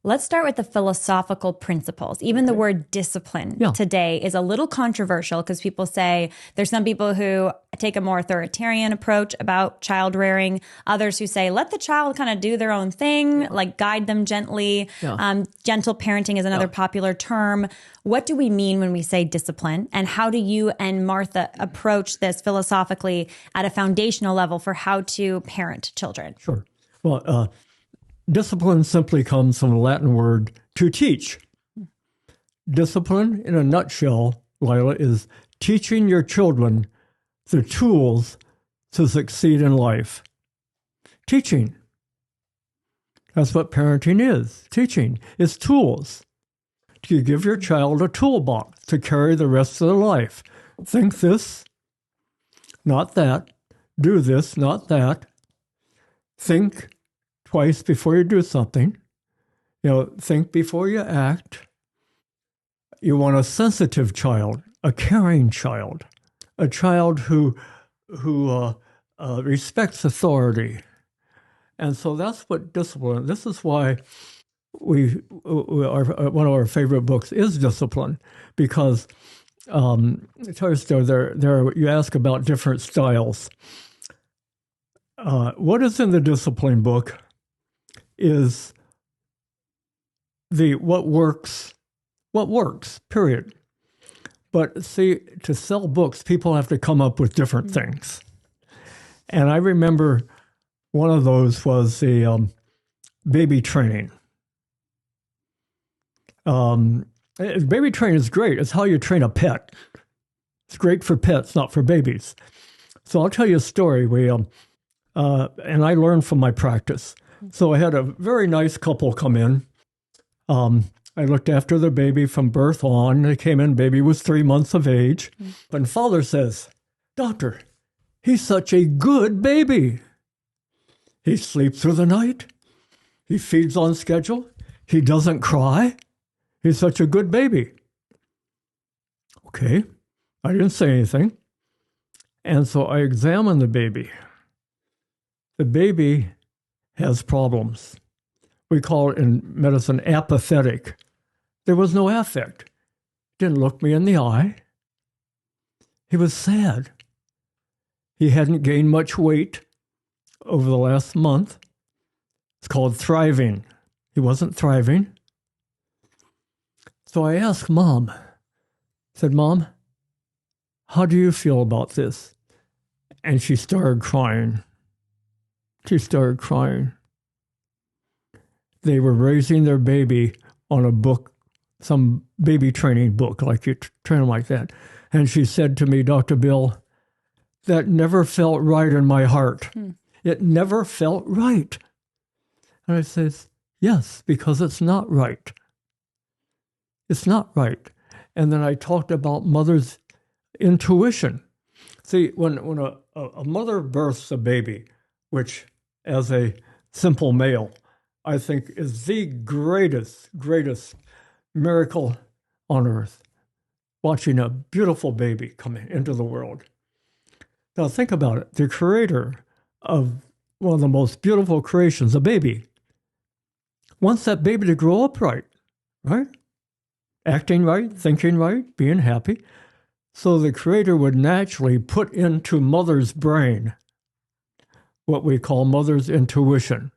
Let's start with the philosophical principles. Even the word discipline today is a little controversial because people say there's some people who take a more authoritarian approach about child rearing, others who say let the child kind of do their own thing, like guide them gently. Gentle parenting is another popular term. What do we mean when we say discipline? And how do you and Martha approach this philosophically at a foundational level for how to parent children? Sure. Well, discipline simply comes from the Latin word to teach. Discipline, in a nutshell, Lila, is teaching your children the tools to succeed in life. Teaching. That's what parenting is. Teaching is tools. You give your child a toolbox to carry the rest of their life. Think this, not that. Do this, not that. Think twice before you do something. Think before you act. You want a sensitive child, a caring child, a child who respects authority. And so that's what discipline. This is why one of our favorite books is Discipline, because you ask about different styles. What is in the Discipline book is what works, period. But see, to sell books, people have to come up with different things. And I remember one of those was the baby training. Baby training is great. It's how you train a pet. It's great for pets, not for babies. So I'll tell you a story. And I learned from my practice. So I had a very nice couple come in. I looked after the baby from birth on. They came in, baby was 3 months of age. And father says, "Doctor, he's such a good baby. He sleeps through the night. He feeds on schedule. He doesn't cry. He's such a good baby." Okay, I didn't say anything. And so I examined the baby. The baby has problems. We call it in medicine apathetic. There was no affect. Didn't look me in the eye. He was sad. He hadn't gained much weight over the last month. It's called thriving. He wasn't thriving. So I asked Mom, I said, "Mom, how do you feel about this?" And she started crying. She started crying. They were raising their baby on a book, some baby training book, like you train them like that. And she said to me, "Dr. Bill, that never felt right in my heart. It never felt right." And I said, "Yes, because it's not right. It's not right." And then I talked about mother's intuition. See, when a mother births a baby, which as a simple male, I think is the greatest miracle on earth, watching a beautiful baby come into the world. Now think about it. The creator of one of the most beautiful creations, a baby, wants that baby to grow up right? Acting right, thinking right, being happy. So the creator would naturally put into mother's brain what we call mother's intuition,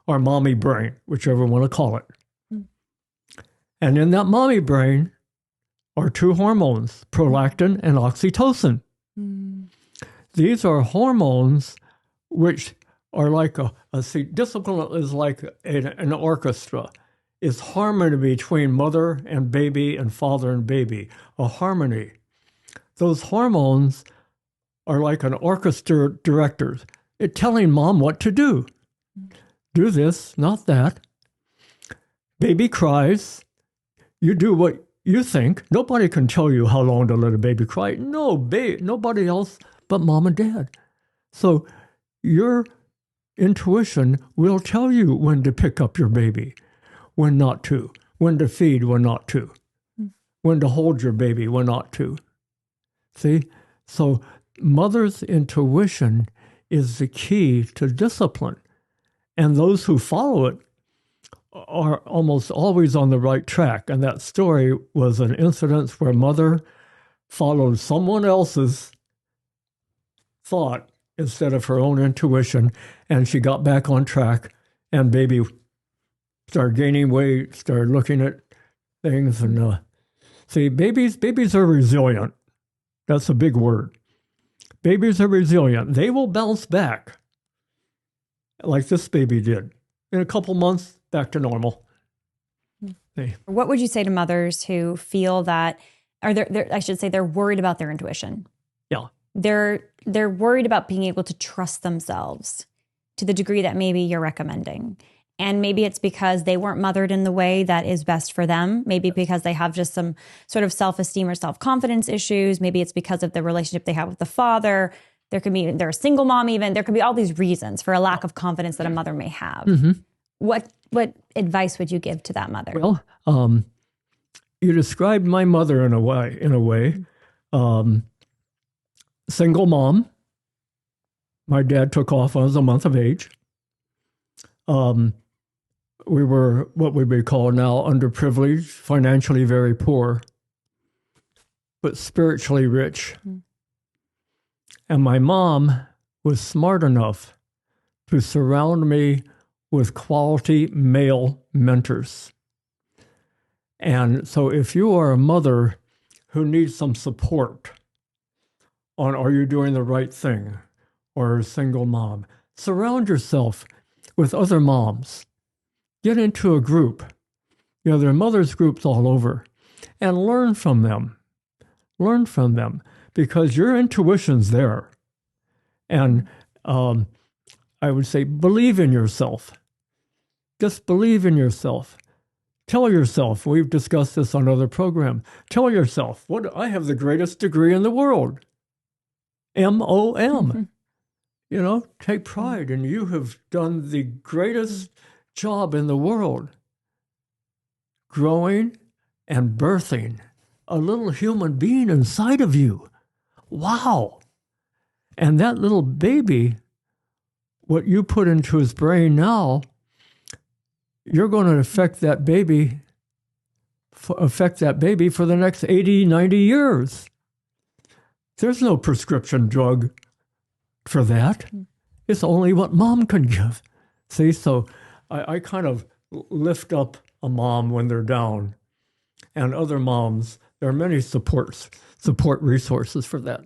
or mommy brain, whichever you want to call it. And in that mommy brain are two hormones, prolactin and oxytocin. These are hormones which are like discipline is like an orchestra. It's harmony between mother and baby and father and baby, a harmony. Those hormones are like an orchestra director. It's telling mom what to do. Do this, not that. Baby cries. You do what you think. Nobody can tell you how long to let a baby cry. Nobody else but mom and dad. So your intuition will tell you when to pick up your baby, when not to, when to feed, when not to, when to hold your baby, when not to. See? So mother's intuition is the key to discipline. And those who follow it are almost always on the right track. And that story was an incident where mother followed someone else's thought instead of her own intuition, and she got back on track, and baby started gaining weight, started looking at things. And see, babies are resilient. That's a big word. Babies are resilient. They will bounce back like this baby did. In a couple months, back to normal. What would you say to mothers who feel that, or I should say they're worried about their intuition? Yeah. They're worried about being able to trust themselves to the degree that maybe you're recommending. And maybe it's because they weren't mothered in the way that is best for them. Maybe because they have just some sort of self-esteem or self-confidence issues. Maybe it's because of the relationship they have with the father. They're a single mom even. There could be all these reasons for a lack of confidence that a mother may have. Mm-hmm. What advice would you give to that mother? Well, you described my mother in a way. Single mom. My dad took off when I was a month of age. We were what we would call now underprivileged, financially very poor, but spiritually rich. Mm-hmm. And my mom was smart enough to surround me with quality male mentors. And so if you are a mother who needs some support on are you doing the right thing, or a single mom, surround yourself with other moms. Get into a group. There are mothers groups all over, and learn from them. Learn from them, because your intuition's there. And I would say believe in yourself. Just believe in yourself. Tell yourself, we've discussed this on other programs, tell yourself, I have the greatest degree in the world. MOM. Mm-hmm. Take pride, and you have done the greatest job in the world, growing and birthing a little human being inside of you. Wow. And that little baby, what you put into his brain now, you're going to affect that baby for the next 80, 90 years. There's no prescription drug for that. It's only what mom can give. See, so I kind of lift up a mom when they're down, and other moms, there are many support resources for that.